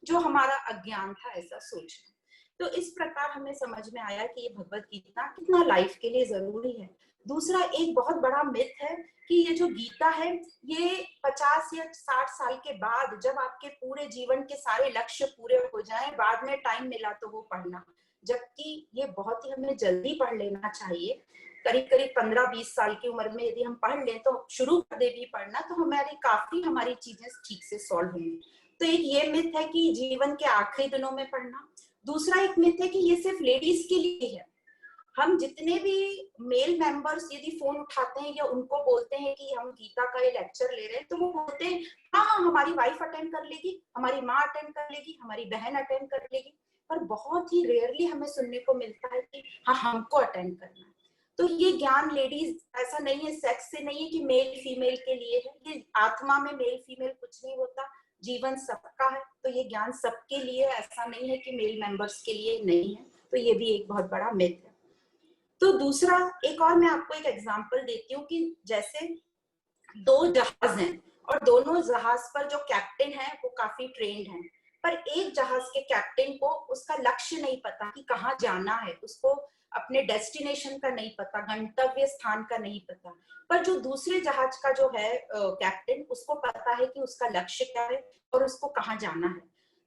जो हमारा अज्ञान था ऐसा सोचना। तो इस प्रकार हमें समझ में आया कि ये भगवत गीता कितना लाइफ के लिए जरूरी है। दूसरा एक बहुत बड़ा मिथ है कि ये जो गीता है ये 50 या 60 साल के बाद, जब आपके पूरे जीवन के सारे लक्ष्य पूरे हो जाएं, बाद में टाइम मिला तो वो पढ़ना, जबकि ये बहुत ही हमें जल्दी पढ़ लेना चाहिए। करीब करीब 15-20 साल की उम्र में यदि हम पढ़ लें तो शुरू कर दे भी पढ़ना, तो हमारी चीजें ठीक से सॉल्व होंगी। तो एक ये मिथ है कि जीवन के आखिरी दिनों में पढ़ना। दूसरा एक मिथ है कि ये सिर्फ लेडीज के लिए है। हम जितने भी मेल मेंबर्स यदि फोन उठाते हैं या उनको बोलते हैं कि हम गीता का ये लेक्चर ले रहे हैं, तो वो बोलते हैं हाँ हाँ हमारी वाइफ अटेंड कर लेगी, हमारी माँ अटेंड कर लेगी, हमारी बहन अटेंड कर लेगी। पर बहुत ही रेयरली हमें सुनने को मिलता है कि हाँ हमको अटेंड करना है। तो ये ज्ञान लेडीज ऐसा नहीं है, सेक्स से नहीं है कि मेल फीमेल के लिए है, ये आत्मा में मेल फीमेल कुछ नहीं होता, जीवन सबका है। तो ये ज्ञान सबके लिए, ऐसा नहीं है कि मेल मेंबर्स के लिए नहीं है। तो ये भी एक बहुत बड़ा मिथ है। तो दूसरा एक और मैं आपको एक एग्जांपल देती हूँ कि जैसे दो जहाज हैं और दोनों जहाज पर जो कैप्टन है वो काफी ट्रेन्ड है, पर एक जहाज के कैप्टन को उसका लक्ष्य नहीं पता कि कहाँ जाना है, उसको अपने डेस्टिनेशन का नहीं पता, गंतव्य स्थान का नहीं पता। पर जो दूसरे जहाज का जो है कैप्टन, उसको पता है कि उसका लक्ष्य क्या है और उसको कहाँ जाना है।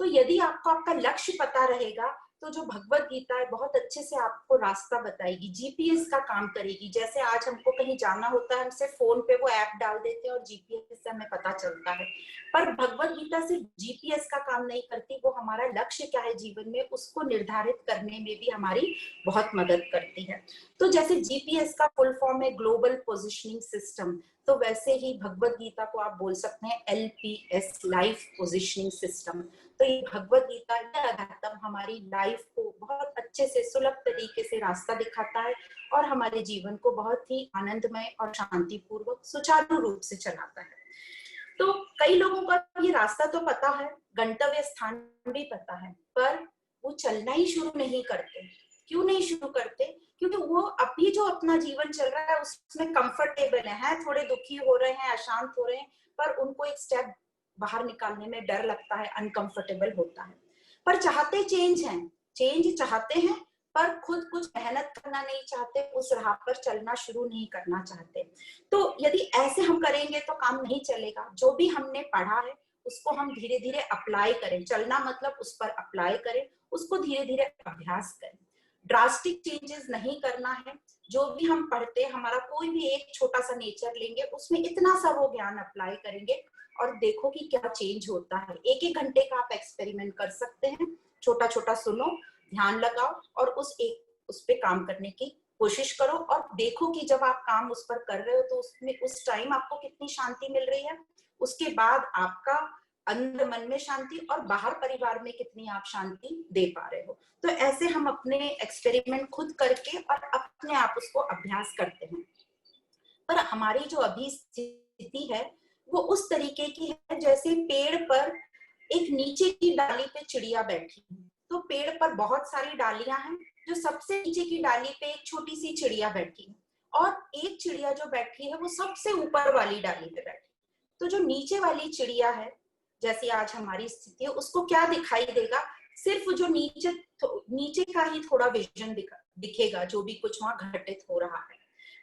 तो यदि आपको आपका लक्ष्य पता रहेगा तो जो भगवत गीता है बहुत अच्छे से आपको रास्ता बताएगी, जीपीएस का काम करेगी। जैसे आज हमको कहीं जाना होता है, हम सिर्फ फोन पे वो ऐप डाल देते हैं और जीपीएस से हमें पता चलता है। पर भगवत गीता सिर्फ जीपीएस का काम नहीं करती, वो हमारा लक्ष्य क्या है जीवन में उसको निर्धारित करने में भी हमारी बहुत मदद करती है। तो जैसे जीपीएस का फुल फॉर्म है ग्लोबल पोजिशनिंग सिस्टम, तो वैसे ही भगवत गीता को आप बोल सकते हैं एलपीएस, लाइफ पोजिशनिंग सिस्टम। तो ये भगवत गीता अध्यात्म हमारी लाइफ को बहुत अच्छे से सुलभ तरीके से रास्ता दिखाता है और हमारे जीवन को बहुत ही आनंदमय और शांतिपूर्वक सुचारू रूप से चलाता है। तो कई लोगों का ये रास्ता तो पता है, गंतव्य स्थान भी पता है, पर वो चलना ही शुरू नहीं करते। क्यों नहीं शुरू करते? क्योंकि वो अभी जो अपना जीवन चल रहा है उसमें कंफर्टेबल है, थोड़े दुखी हो रहे हैं, अशांत हो रहे हैं, पर उनको एक स्टेप बाहर निकालने में डर लगता है, अनकंफर्टेबल होता है। पर चाहते चेंज हैं, चेंज चाहते हैं, पर खुद कुछ मेहनत करना नहीं चाहते, उस राह पर चलना शुरू नहीं करना चाहते। तो यदि ऐसे हम करेंगे तो काम नहीं चलेगा। जो भी हमने पढ़ा है उसको हम धीरे धीरे अप्लाई करें, चलना मतलब उस पर अप्लाई करें, उसको धीरे धीरे अभ्यास करें। ड्रास्टिक चेंजेस नहीं करना है। जो भी हम पढ़ते हैं, हमारा कोई भी एक छोटा सा नेचर लेंगे, उसमें इतना सा वो ज्ञान अप्लाई करेंगे और देखो कि क्या चेंज होता है। एक एक घंटे का आप एक्सपेरिमेंट कर सकते हैं, छोटा छोटा सुनो, ध्यान लगाओ और उस पे काम करने की कोशिश करो और देखो कि जब आप काम उस पर कर रहे हो तो उसमें उस टाइम आपको कितनी शांति मिल रही है, उसके बाद आपका अंदर मन में शांति और बाहर परिवार में कितनी आप शांति दे पा रहे हो। तो ऐसे हम अपने एक्सपेरिमेंट खुद करके और अपने आप उसको अभ्यास करते हैं। पर हमारी जो अभी स्थिति है वो उस तरीके की है जैसे पेड़ पर एक नीचे की डाली पे चिड़िया बैठी है। तो पेड़ पर बहुत सारी डालियां हैं, जो सबसे नीचे की डाली पे एक छोटी सी चिड़िया बैठी है और एक चिड़िया जो बैठी है वो सबसे ऊपर वाली डाली पे बैठी। तो जो नीचे वाली चिड़िया है, जैसी आज हमारी स्थिति है, उसको क्या दिखाई देगा? सिर्फ जो नीचे का ही थोड़ा विजन दिखेगा, जो भी कुछ वहां घटित हो रहा है।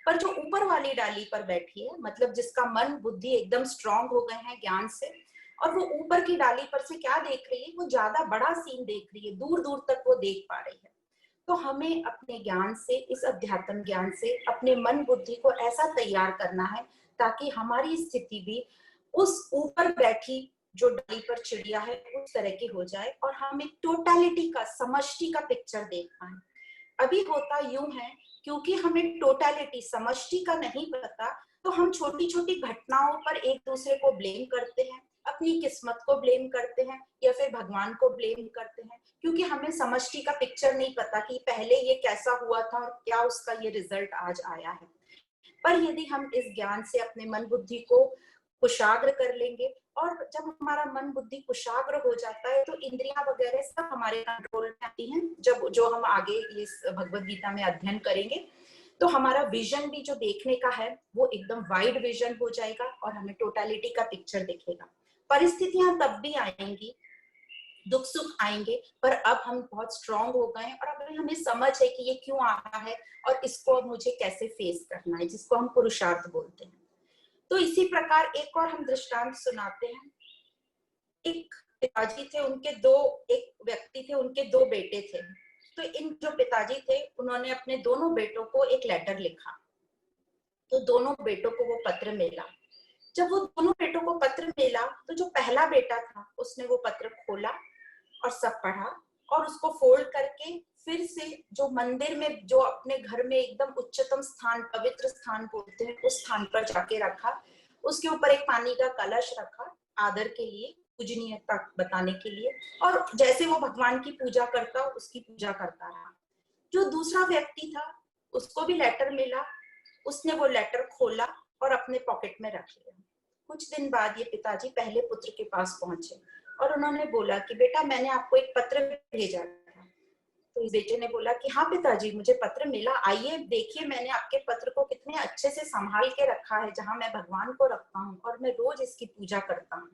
पर जो ऊपर वाली डाली पर बैठी है, मतलब जिसका मन बुद्धि एकदम स्ट्रांग हो गए हैं ज्ञान से, और वो ऊपर की डाली पर से क्या देख रही है? वो ज्यादा बड़ा सीन देख रही है, दूर दूर तक वो देख पा रही है। तो हमें अपने ज्ञान से, इस अध्यात्म ज्ञान से अपने मन बुद्धि को ऐसा तैयार करना है ताकि हमारी स्थिति भी उस ऊपर बैठी जो डाली पर चिड़िया है उस तरह की हो जाए और हम एक टोटलिटी का, समष्टि का पिक्चर देख पाए। अभी होता यूं है, क्योंकि हमें टोटलिटी, समष्टि का नहीं पता, तो हम छोटी छोटी घटनाओं पर एक दूसरे को ब्लेम करते हैं, अपनी किस्मत को ब्लेम करते हैं या फिर भगवान को ब्लेम करते हैं, क्योंकि हमें समष्टि का पिक्चर नहीं पता कि पहले ये कैसा हुआ था और क्या उसका ये रिजल्ट आज आया है। पर यदि हम इस ज्ञान से अपने मन बुद्धि को कुशाग्र कर लेंगे, और जब हमारा मन बुद्धि कुशाग्र हो जाता है तो इंद्रियां वगैरह सब हमारे कंट्रोल में आती हैं। जब जो हम आगे इस भगवत गीता में अध्ययन करेंगे तो हमारा विजन भी जो देखने का है वो एकदम वाइड विजन हो जाएगा और हमें टोटलिटी का पिक्चर दिखेगा। परिस्थितियां तब भी आएंगी दुख सुख आएंगे, पर अब हम बहुत स्ट्रांग हो गए हैं और अब हमें समझ है कि ये क्यों आ रहा है और इसको अब मुझे कैसे फेस करना है, जिसको हम पुरुषार्थ बोलते हैं। तो इसी प्रकार एक और हम दृष्टांत सुनाते हैं। एक पिताजी थे, उनके दो, एक व्यक्ति थे, उनके दो बेटे थे। तो इन जो पिताजी थे उन्होंने अपने दोनों बेटों को एक लेटर लिखा। तो दोनों बेटों को वो पत्र मिला। जब वो दोनों बेटों को पत्र मिला तो जो पहला बेटा था उसने वो पत्र खोला और सब पढ़ा और उसको फोल्ड करके फिर से जो मंदिर में, जो अपने घर में एकदम उच्चतम स्थान, पवित्र स्थान बोलते हैं, उस स्थान पर जाके रखा। उसके ऊपर एक पानी का कलश रखा आदर के लिए, पूजनीयता बताने के लिए, और जैसे वो भगवान की पूजा करता उसकी पूजा करता रहा। जो दूसरा व्यक्ति था उसको भी लेटर मिला, उसने वो लेटर खोला और अपने पॉकेट में रख लिया। कुछ दिन बाद ये पिताजी पहले पुत्र के पास पहुंचे और उन्होंने बोला कि बेटा मैंने आपको एक पत्र भेजा था। तो इस बेटे ने बोला कि हाँ पिताजी मुझे पत्र मिला, आइए देखिए मैंने आपके पत्र को कितने अच्छे से संभाल के रखा है, जहाँ मैं भगवान को रखता हूँ और मैं रोज इसकी पूजा करता हूँ।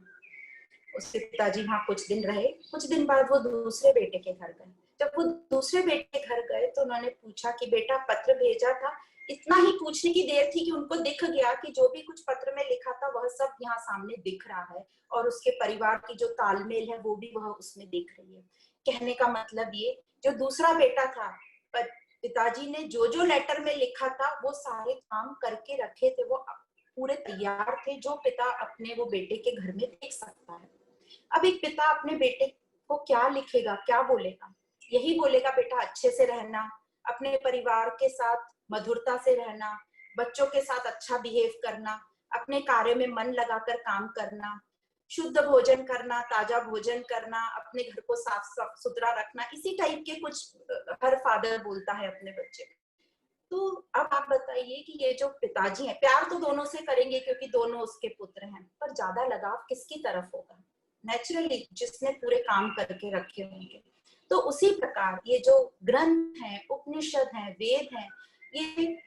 उसके पिताजी वहां कुछ दिन रहे। कुछ दिन बाद वो दूसरे बेटे के घर गए। जब वो दूसरे बेटे के घर गए तो उन्होंने पूछा कि बेटा पत्र भेजा था। इतना ही पूछने की देर थी कि उनको दिख गया कि जो भी कुछ पत्र में लिखा था वह सब यहाँ सामने दिख रहा है और उसके परिवार की जो तालमेल है वो भी वह उसमें दिख रही है। कहने का मतलब ये, जो दूसरा बेटा था, पिताजी ने जो जो लेटर में लिखा था वो सारे काम करके रखे थे, वो पूरे तैयार थे, जो पिता अपने वो बेटे के घर में देख सकता है। अब एक पिता अपने बेटे को क्या लिखेगा, क्या बोलेगा? यही बोलेगा बेटा अच्छे से रहना, अपने परिवार के साथ मधुरता से रहना, बच्चों के साथ अच्छा बिहेव करना, अपने कार्य में मन लगाकर काम करना, शुद्ध भोजन करना, ताजा भोजन करना, अपने घर को साफ सुथरा रखना। इसी टाइप के कुछ हर फादर बोलता है अपने बच्चे को। तो अब आप बताइए कि ये जो पिताजी हैं, प्यार तो दोनों से करेंगे क्योंकि दोनों उसके पुत्र हैं, पर ज्यादा लगाव किसकी तरफ होगा? नेचुरली जिसने पूरे काम करके रखे होंगे। तो उसी प्रकार ये जो ग्रंथ हैं, उपनिषद हैं, वेद हैं, ये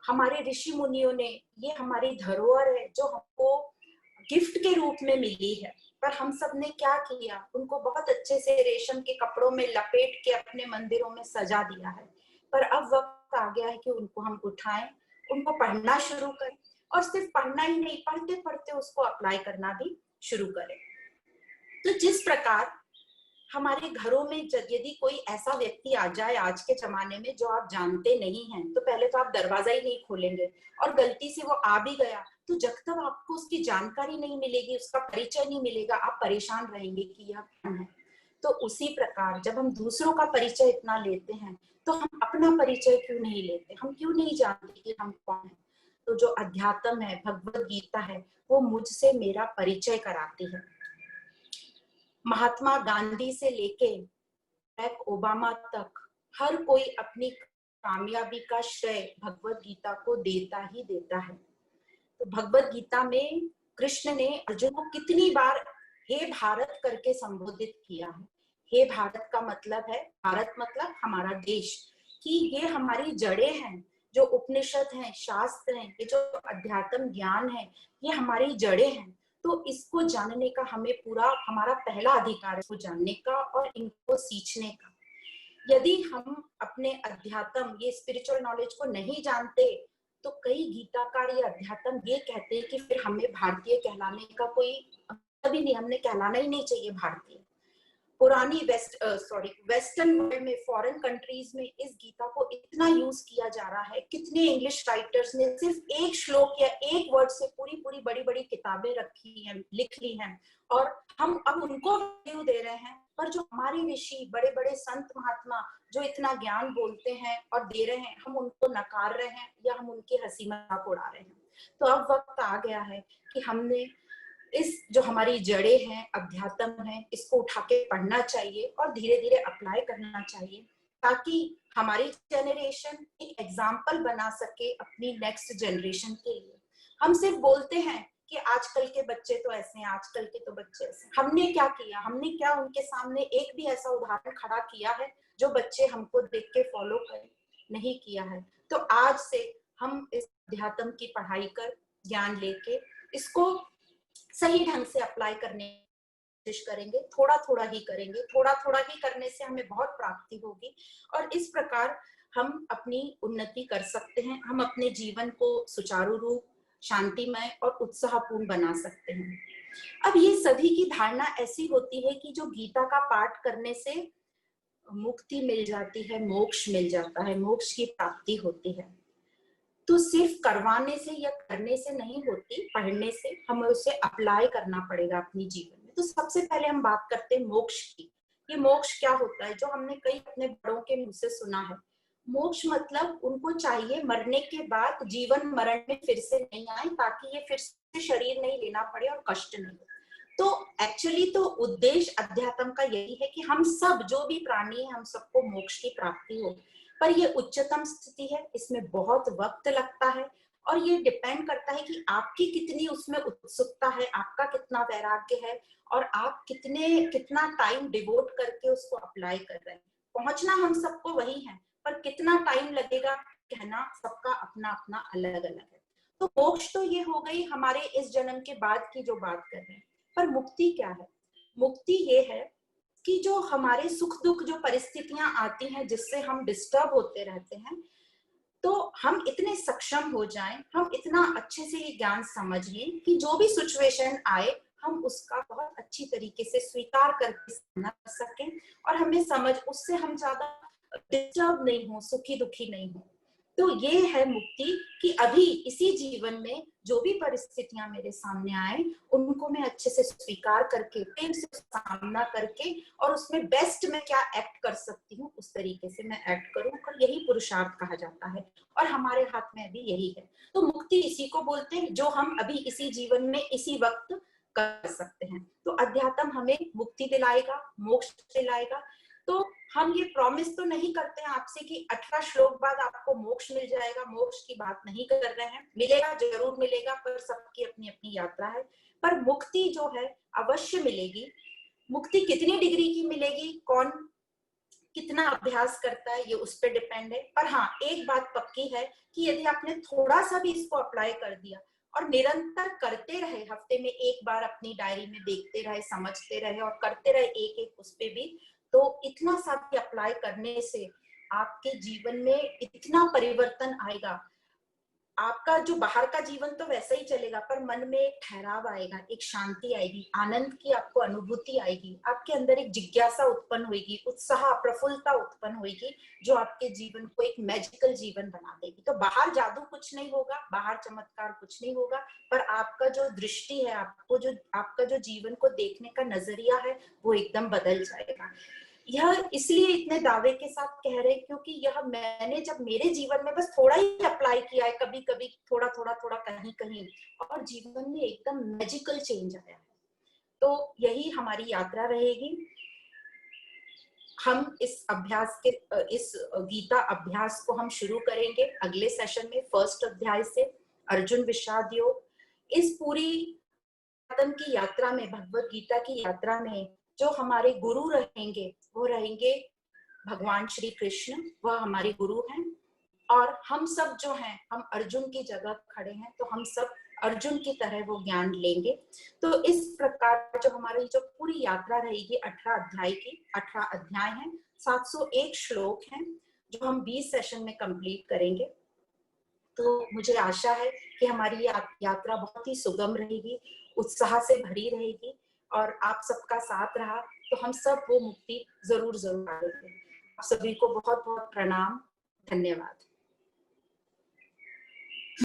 हमारे ऋषि मुनियों ने, ये हमारी धरोहर है जो हमको गिफ्ट के रूप में मिली है। पर हम सब ने क्या किया, उनको बहुत अच्छे से रेशम के कपड़ों में लपेट के अपने मंदिरों में सजा दिया है। पर अब वक्त आ गया है कि उनको हम उठाएं, उनको पढ़ना शुरू करें, और सिर्फ पढ़ना ही नहीं, पढ़ते पढ़ते उसको अप्लाई करना भी शुरू करें। तो जिस प्रकार हमारे घरों में यदि कोई ऐसा व्यक्ति आ जाए आज के जमाने में जो आप जानते नहीं हैं, तो पहले तो आप दरवाजा ही नहीं खोलेंगे, और गलती से वो आ भी गया तो जब तक आपको उसकी जानकारी नहीं मिलेगी, उसका परिचय नहीं मिलेगा, आप परेशान रहेंगे कि यह कौन है। तो उसी प्रकार जब हम दूसरों का परिचय इतना लेते हैं तो हम अपना परिचय क्यों नहीं लेते, हम क्यों नहीं जानते कि हम कौन है? तो जो अध्यात्म है, भगवत गीता है, वो मुझसे मेरा परिचय कराती है। महात्मा गांधी से लेके बराक ओबामा तक हर कोई अपनी कामयाबी का श्रेय भगवत गीता को देता ही देता है। तो भगवत गीता में कृष्ण ने अर्जुन को कितनी बार हे भारत करके संबोधित किया है। हे भारत का मतलब है, भारत मतलब हमारा देश, कि ये हमारी जड़ें हैं, जो उपनिषद हैं, शास्त्र हैं, ये जो अध्यात्म ज्ञान है, ये हमारी जड़ें हैं। तो इसको जानने का हमें पूरा, हमारा पहला अधिकार है इसको जानने का और इनको सींचने का। यदि हम अपने अध्यात्म, ये स्पिरिचुअल नॉलेज को नहीं जानते, तो कई गीताकार या अध्यात्म ये कहते हैं कि फिर हमें भारतीय कहलाने का कोई मतलब ही नहीं, हमने कहलाना ही नहीं चाहिए भारतीय। पुरानी वेस्टर्न वर्ल्ड में, फॉरेन कंट्रीज में इस गीता को इतना यूज किया जा रहा है। कितने इंग्लिश राइटर्स ने सिर्फ एक श्लोक या एक वर्ड से पूरी पूरी बड़ी बड़ी किताबें रखी हैं, लिख ली हैं, और हम अब उनको वैल्यू दे रहे हैं। पर जो हमारे ऋषि, बड़े बड़े संत महात्मा जो इतना ज्ञान बोलते हैं और दे रहे हैं, हम उनको नकार रहे हैं या हम उनकी हंसी मजाक उड़ा रहे हैं। तो अब वक्त आ गया है कि हमने इस जो हमारी जड़ें हैं, अध्यात्म है, इसको उठा के पढ़ना चाहिए और धीरे धीरे अप्लाई करना चाहिए, ताकि हमारी जनरेशन एक एग्जाम्पल बना सके अपनी नेक्स्ट जनरेशन के लिए। हम सिर्फ बोलते हैं कि आजकल के बच्चे तो ऐसे हैं, आजकल के तो बच्चे ऐसे हैं। हमने क्या किया, हमने क्या उनके सामने एक भी ऐसा उदाहरण खड़ा किया है जो बच्चे हमको देख के फॉलो करें? नहीं किया है। तो आज से हम इस अध्यात्म की पढ़ाई कर, ज्ञान लेके इसको सही ढंग से अप्लाई करने कोशिश करेंगे, थोड़ा थोड़ा ही करेंगे, थोड़ा थोड़ा ही करने से हमें बहुत प्राप्ति होगी और इस प्रकार हम अपनी उन्नति कर सकते हैं। हम अपने जीवन को सुचारू रूप, शांतिमय और उत्साहपूर्ण बना सकते हैं। अब ये सभी की धारणा ऐसी होती है कि जो गीता का पाठ करने से मुक्ति मिल जाती है, मोक्ष मिल जाता है, मोक्ष की प्राप्ति होती है। तो सिर्फ करवाने से या करने से नहीं होती, पढ़ने से हमें उसे अप्लाई करना पड़ेगा अपने जीवन में। तो सबसे पहले हम बात करते हैं मोक्ष की। ये मोक्ष क्या होता है, जो हमने कई अपने बड़ों के मुंह से सुना है। मोक्ष मतलब उनको चाहिए मरने के बाद जीवन मरण में फिर से नहीं आए, ताकि ये फिर से शरीर नहीं लेना पड़े और कष्ट नहीं हो। तो एक्चुअली तो उद्देश्य अध्यात्म का यही है कि हम सब जो भी प्राणी है, हम सबको मोक्ष की प्राप्ति हो। पर ये उच्चतम स्थिति है, इसमें बहुत वक्त लगता है और ये डिपेंड करता है कि आपकी कितनी उसमें उत्सुकता है, आपका कितना वैराग्य है और आप कितना टाइम डिवोट करके उसको अप्लाई कर रहे हैं। पहुंचना हम सबको वही है, पर कितना टाइम लगेगा कहना सबका अपना अपना अलग अलग है। तो मोक्ष तो ये हो गई हमारे इस जन्म के बाद की जो बात कर रहे हैं। पर मुक्ति क्या है? मुक्ति ये है कि जो हमारे सुख दुख जो परिस्थितियां आती हैं, जिससे हम डिस्टर्ब होते रहते हैं, तो हम इतने सक्षम हो जाएं, हम इतना अच्छे से ये ज्ञान समझ लें कि जो भी सिचुएशन आए हम उसका बहुत अच्छी तरीके से स्वीकार करके सामना कर सकें और हमें समझ उससे हम ज्यादा डिस्टर्ब नहीं हो, सुखी दुखी नहीं हो। तो ये है मुक्ति कि अभी इसी जीवन में जो भी परिस्थितियां मेरे सामने आए उनको मैं अच्छे से स्वीकार करके, प्रेम से सामना करके और उसमें बेस्ट में क्या एक्ट कर सकती हूँ उस तरीके से मैं एक्ट करूँ, और यही पुरुषार्थ कहा जाता है और हमारे हाथ में अभी यही है। तो मुक्ति इसी को बोलते हैं जो हम अभी इसी जीवन में इसी वक्त कर सकते हैं। तो अध्यात्म हमें मुक्ति दिलाएगा, मोक्ष दिलाएगा। तो हम ये प्रॉमिस तो नहीं करते हैं आपसे कि 18 श्लोक बाद आपको मोक्ष मिल जाएगा, मोक्ष की बात नहीं कर रहे हैं। मिलेगा, जरूर मिलेगा, पर सबकी अपनी अपनी यात्रा है। पर मुक्ति जो है अवश्य मिलेगी। मुक्ति कितनी डिग्री की मिलेगी, कौन कितना अभ्यास करता है, ये उस पर डिपेंड है। पर हाँ, एक बात पक्की है कि यदि आपने थोड़ा सा भी इसको अप्लाई कर दिया और निरंतर करते रहे, हफ्ते में एक बार अपनी डायरी में देखते रहे, समझते रहे और करते रहे एक एक उस पे भी, तो इतना सा भी अप्लाई करने से आपके जीवन में इतना परिवर्तन आएगा। आपका जो बाहर का जीवन तो वैसा ही चलेगा, पर मन में एक ठहराव आएगा, एक शांति आएगी, आनंद की आपको अनुभूति आएगी, आपके अंदर एक जिज्ञासा उत्पन्न होगी, उत्साह प्रफुल्लता उत्पन्न होगी, जो आपके जीवन को एक मैजिकल जीवन बना देगी। तो बाहर जादू कुछ नहीं होगा, बाहर चमत्कार कुछ नहीं होगा, पर आपका जो दृष्टि है, आपका जो जीवन को देखने का नजरिया है, वो एकदम बदल जाएगा। यह इसलिए इतने दावे के साथ कह रहे हैं क्योंकि यह मैंने जब मेरे जीवन में बस थोड़ा ही अप्लाई किया है, कभी कभी थोड़ा थोड़ा थोड़ा कहीं कहीं, और जीवन में एकदम मैजिकल चेंज आया है। तो यही हमारी यात्रा रहेगी। हम इस अभ्यास के इस गीता अभ्यास को हम शुरू करेंगे अगले सेशन में, फर्स्ट अध्याय से, अर्जुन विषाद योग। इस पूरी की यात्रा में, भगवत गीता की यात्रा में जो हमारे गुरु रहेंगे वो रहेंगे भगवान श्री कृष्ण, वह हमारे गुरु हैं। और हम सब जो हैं, हम अर्जुन की जगह खड़े हैं, तो हम सब अर्जुन की तरह वो ज्ञान लेंगे। तो इस प्रकार जो हमारी जो पूरी यात्रा रहेगी 18 अध्याय की, 18 अध्याय हैं, 701 श्लोक हैं, जो हम 20 सेशन में कंप्लीट करेंगे। तो मुझे आशा है कि हमारी यात्रा बहुत ही सुगम रहेगी, उत्साह से भरी रहेगी, और आप सबका साथ रहा तो हम सब वो मुक्ति जरूर जरूर पाएंगे। आप सभी को बहुत बहुत प्रणाम, धन्यवाद।